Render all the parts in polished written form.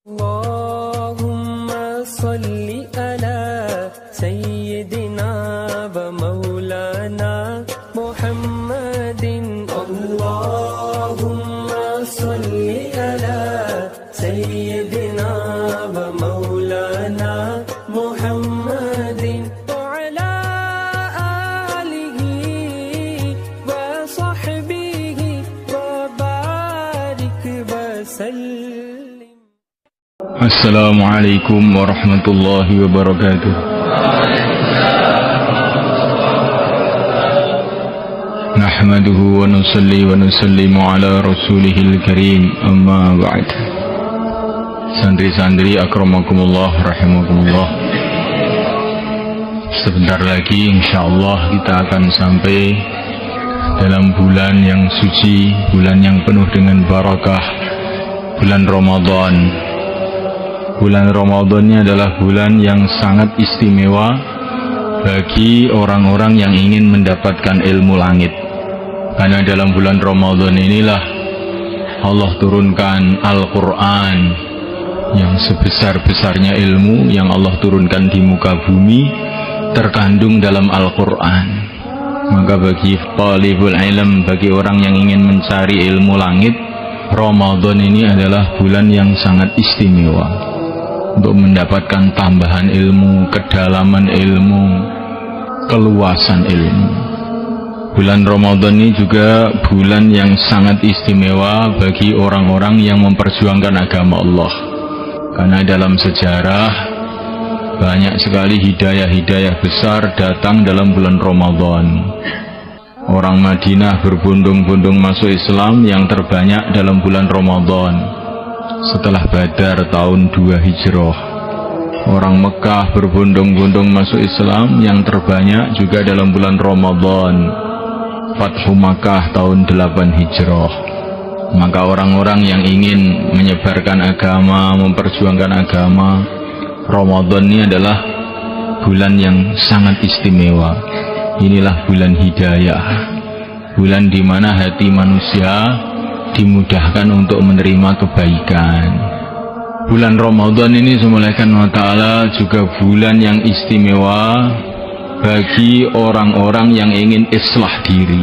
Allahumma salli ala sayyidina wa maulana Muhammadin. Allahumma salli ala sayyidina wa maulana Muhammadin wa ala alihi wa sahbihi wa barik wa sallim. Assalamualaikum warahmatullahi wabarakatuh. Nahmaduhu wa nusalli wa nusallimu ala rasulihil karim, amma ba'd. Santri-santri akramakumullah rahimakumullah. Sebentar lagi insyaallah kita akan sampai dalam bulan yang suci, bulan yang penuh dengan barakah, bulan Ramadan. Bulan Ramadan ini adalah bulan yang sangat istimewa bagi orang-orang yang ingin mendapatkan ilmu langit. Karena dalam bulan Ramadan inilah Allah turunkan Al-Quran yang sebesar-besarnya ilmu yang Allah turunkan di muka bumi terkandung dalam Al-Quran. Maka bagi talibul ilm, bagi orang yang ingin mencari ilmu langit, Ramadan ini adalah bulan yang sangat istimewa untuk mendapatkan tambahan ilmu, kedalaman ilmu, keluasan ilmu. Bulan Ramadan ini juga bulan yang sangat istimewa bagi orang-orang yang memperjuangkan agama Allah. Karena dalam sejarah banyak sekali hidayah-hidayah besar datang dalam bulan Ramadan. Orang Madinah berbondong-bondong masuk Islam yang terbanyak dalam bulan Ramadan. Setelah Badar tahun 2 Hijrah, orang Mekah berbondong-bondong masuk Islam yang terbanyak juga dalam bulan Ramadan. Fathu Makkah tahun 8 Hijrah. Maka orang-orang yang ingin menyebarkan agama, memperjuangkan agama, Ramadan ini adalah bulan yang sangat istimewa. Inilah bulan hidayah, bulan di mana hati manusia dimudahkan untuk menerima kebaikan. Bulan Ramadan ini Subhanahu wa ta'ala juga bulan yang istimewa bagi orang-orang yang ingin islah diri.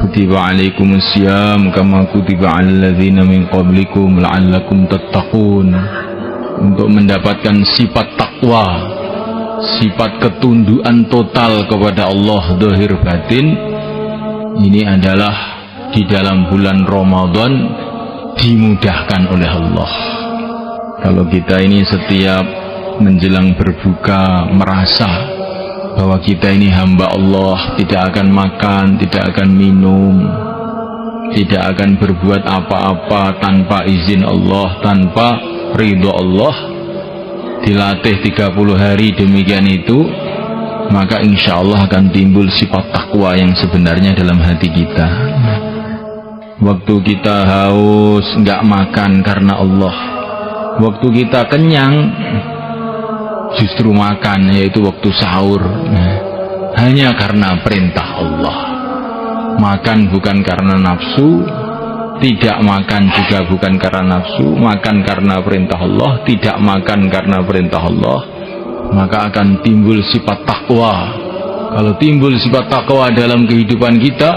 Kutiba alaikumusiyam kama kutiba alal ladzina min qablikum la'allakum tattaqun. Untuk mendapatkan sifat takwa, sifat ketundukan total kepada Allah zahir batin, ini adalah di dalam bulan Ramadan dimudahkan oleh Allah. Kalau kita ini setiap menjelang berbuka merasa bahwa kita ini hamba Allah, tidak akan makan, tidak akan minum, tidak akan berbuat apa-apa tanpa izin Allah, tanpa ridho Allah, dilatih 30 hari demikian itu, maka insya Allah akan timbul sifat takwa yang sebenarnya dalam hati kita. Waktu kita haus, nggak makan karena Allah. Waktu kita kenyang, justru makan, yaitu waktu sahur. Hanya karena perintah Allah. Makan bukan karena nafsu, tidak makan juga bukan karena nafsu. Makan karena perintah Allah, tidak makan karena perintah Allah. Maka akan timbul sifat takwa. Kalau timbul sifat takwa dalam kehidupan kita,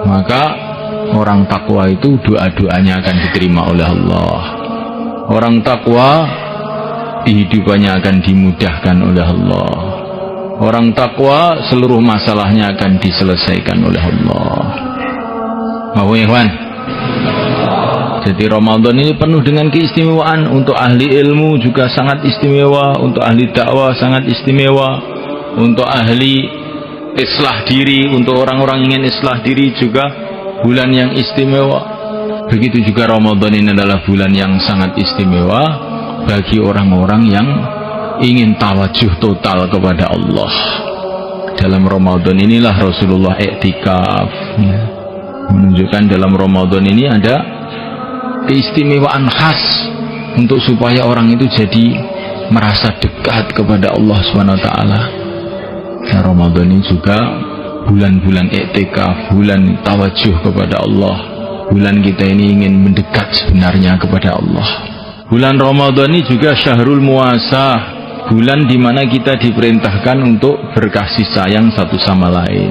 maka orang takwa itu doa-doanya akan diterima oleh Allah. Orang takwa kehidupannya akan dimudahkan oleh Allah. Orang takwa seluruh masalahnya akan diselesaikan oleh Allah. Mau ya kawan? Jadi Ramadan ini penuh dengan keistimewaan. Untuk ahli ilmu juga sangat istimewa, untuk ahli dakwah sangat istimewa, untuk ahli islah diri, untuk orang-orang ingin islah diri juga bulan yang istimewa. Begitu juga Ramadan ini adalah bulan yang sangat istimewa bagi orang-orang yang ingin tawajuh total kepada Allah. Dalam Ramadan inilah Rasulullah iktikaf, menunjukkan dalam Ramadan ini ada keistimewaan khas untuk supaya orang itu jadi merasa dekat kepada Allah SWT. Nah, Ramadan ini juga bulan-bulan iktikaf, bulan tawajuh kepada Allah, bulan kita ini ingin mendekat sebenarnya kepada Allah. Bulan Ramadan ini juga syahrul muasah, bulan di mana kita diperintahkan untuk berkasih sayang satu sama lain,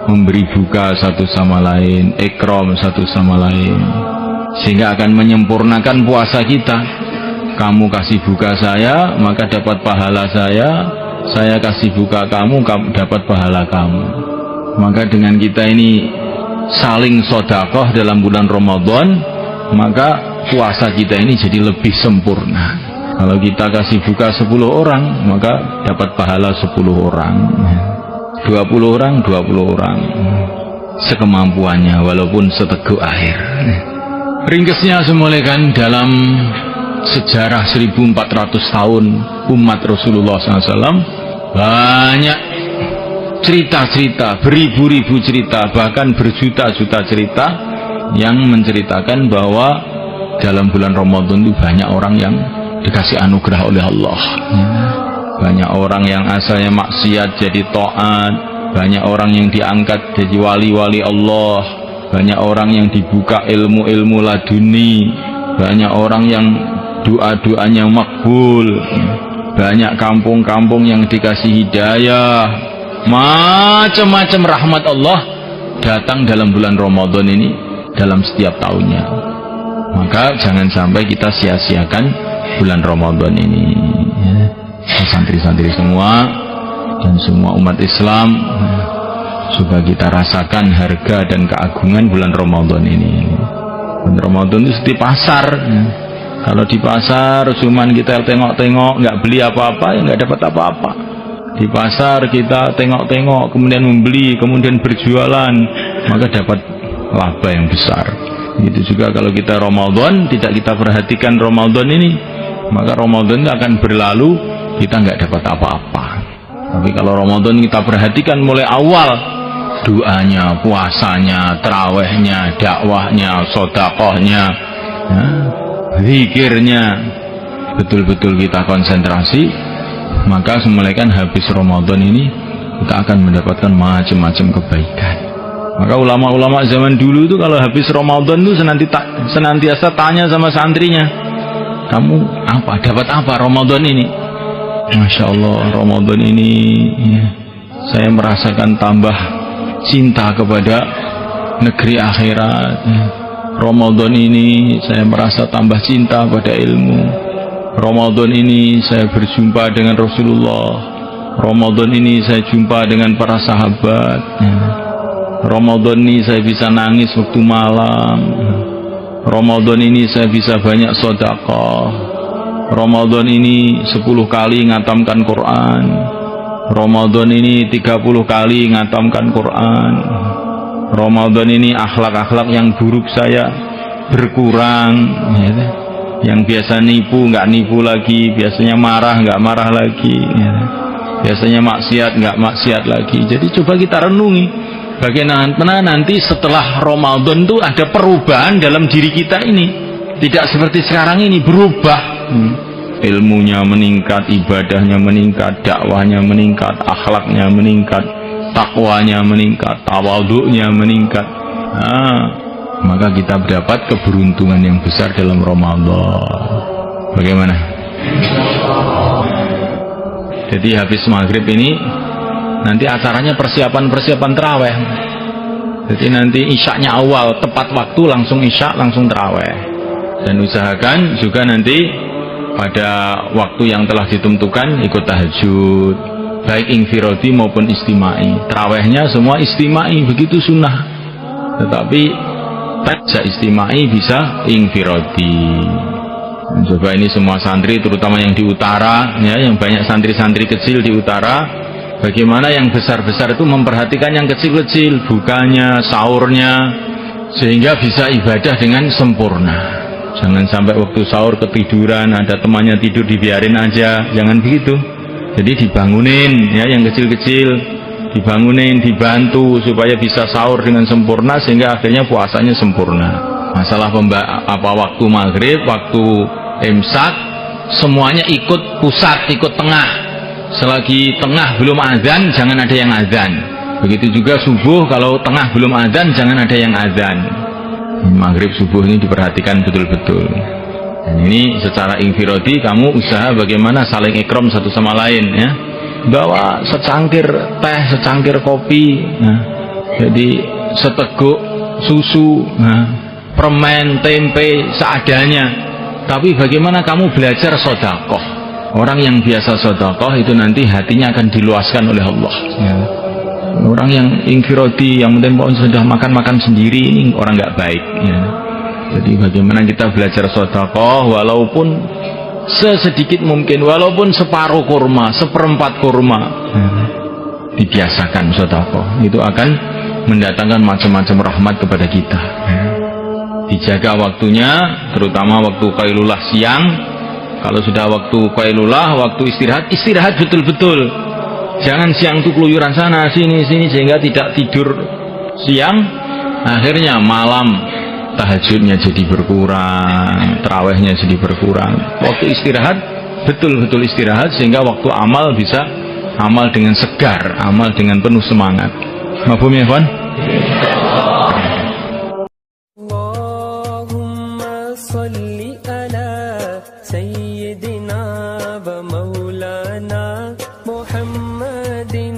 memberi buka satu sama lain, ikram satu sama lain, sehingga akan menyempurnakan puasa kita. Kamu kasih buka saya, maka dapat pahala saya kasih buka kamu dapat pahala kamu. Maka dengan kita ini saling sedekah dalam bulan Ramadan, maka puasa kita ini jadi lebih sempurna. Kalau kita kasih buka 10 orang, maka dapat pahala 10 orang, 20 orang, 20 orang, sekemampuannya walaupun seteguk air. Ringkasnya semulaikan dalam sejarah 1400 tahun umat Rasulullah SAW, banyak cerita-cerita, beribu-ribu cerita, bahkan berjuta-juta cerita yang menceritakan bahwa dalam bulan Ramadan itu banyak orang yang dikasih anugerah oleh Allah. Banyak orang yang asalnya maksiat jadi taat, banyak orang yang diangkat jadi wali-wali Allah, banyak orang yang dibuka ilmu-ilmu laduni, banyak orang yang doa-doanya makbul, banyak kampung-kampung yang dikasih hidayah, macam-macam rahmat Allah datang dalam bulan Ramadan ini dalam setiap tahunnya. Maka jangan sampai kita sia-siakan bulan Ramadan ini, santri-santri semua dan semua umat Islam, supaya kita rasakan harga dan keagungan bulan Ramadan ini. Bulan Ramadan itu seperti pasar. Kalau di pasar cuman kita tengok-tengok, nggak beli apa-apa, ya nggak dapat apa-apa. Di pasar kita tengok-tengok, kemudian membeli, kemudian berjualan, maka dapat laba yang besar. Itu juga kalau kita Ramadan tidak kita perhatikan Ramadan ini, maka Ramadan itu akan berlalu, kita nggak dapat apa-apa. Tapi kalau Ramadan kita perhatikan mulai awal, doanya, puasanya, tarawehnya, dakwahnya, sedekahnya, zikirnya, betul-betul kita konsentrasi, maka semulaikan habis Ramadan ini kita akan mendapatkan macam-macam kebaikan. Maka ulama-ulama zaman dulu itu kalau habis Ramadan itu senantiasa tanya sama santrinya, kamu apa, dapat apa Ramadan ini? Masya Allah, Ramadan ini ya, saya merasakan tambah cinta kepada negeri akhirat. Ramadan ini saya merasa tambah cinta pada ilmu. Ramadan ini saya berjumpa dengan Rasulullah. Ramadan ini saya jumpa dengan para sahabat. Ramadan ini saya bisa nangis waktu malam. Ramadan ini saya bisa banyak sedekah. Ramadan ini 10 kali ngatamkan Quran. Ramadan ini 30 kali ngatamkan Quran. Ramadan ini akhlak-akhlak yang buruk saya berkurang, ya. Yang biasa nipu nggak nipu lagi, biasanya marah nggak marah lagi, ya. Biasanya maksiat nggak maksiat lagi. Jadi coba kita renungi bagaimana nanti setelah Ramadan itu ada perubahan dalam diri kita ini, tidak seperti sekarang ini berubah. Ilmunya meningkat, ibadahnya meningkat, dakwahnya meningkat, akhlaknya meningkat, takwanya meningkat, tawaduknya meningkat. Maka kita mendapat keberuntungan yang besar dalam Ramadan. Bagaimana? Jadi habis maghrib ini nanti acaranya persiapan terawih. Jadi nanti isyaknya awal, tepat waktu langsung isyak, langsung terawih. Dan usahakan juga nanti pada waktu yang telah ditentukan ikut tahajud, baik infirodi maupun istimai. Terawihnya semua istimai, begitu sunnah. Tetapi bisa istimai, bisa infirodi. Coba ini semua santri, terutama yang di utara, ya, yang banyak santri-santri kecil di utara, bagaimana yang besar-besar itu memperhatikan yang kecil-kecil, bukanya, sahurnya, sehingga bisa ibadah dengan sempurna. Jangan sampai waktu sahur ketiduran, ada temannya tidur dibiarin aja, jangan begitu. Jadi dibangunin, ya, yang kecil-kecil dibangunin, dibantu supaya bisa sahur dengan sempurna, sehingga akhirnya puasanya sempurna. Masalah waktu maghrib, waktu imsak, semuanya ikut pusat, ikut tengah. Selagi tengah belum azan, jangan ada yang azan. Begitu juga subuh, kalau tengah belum azan, jangan ada yang azan. Maghrib subuh ini diperhatikan betul-betul. Dan ini secara infiradi kamu usaha bagaimana saling ikram satu sama lain ya. Bawa secangkir teh, secangkir kopi, nah, jadi seteguk susu, nah, permen, tempe seadanya. Tapi bagaimana kamu belajar sedekah? Orang yang biasa sedekah itu nanti hatinya akan diluaskan oleh Allah. Ya. Orang yang infiradi, yang mungkin sudah makan sendiri, ini orang nggak baik. Ya. Jadi bagaimana kita belajar sedekah walaupun sesedikit mungkin, walaupun separuh kurma, seperempat kurma, dibiasakan sedekah. Itu akan mendatangkan macam-macam rahmat kepada kita. Dijaga waktunya, terutama waktu qailulah siang. Kalau sudah waktu qailulah, waktu istirahat betul-betul. Jangan siang itu keluyuran sana sini sehingga tidak tidur siang, akhirnya malam tahajudnya jadi berkurang, tarawihnya jadi berkurang. Waktu istirahat betul-betul istirahat sehingga waktu amal bisa amal dengan segar, amal dengan penuh semangat. Mafhum ya, kawan? Allahumma salli ala sayyidina wa maulana Muhammadin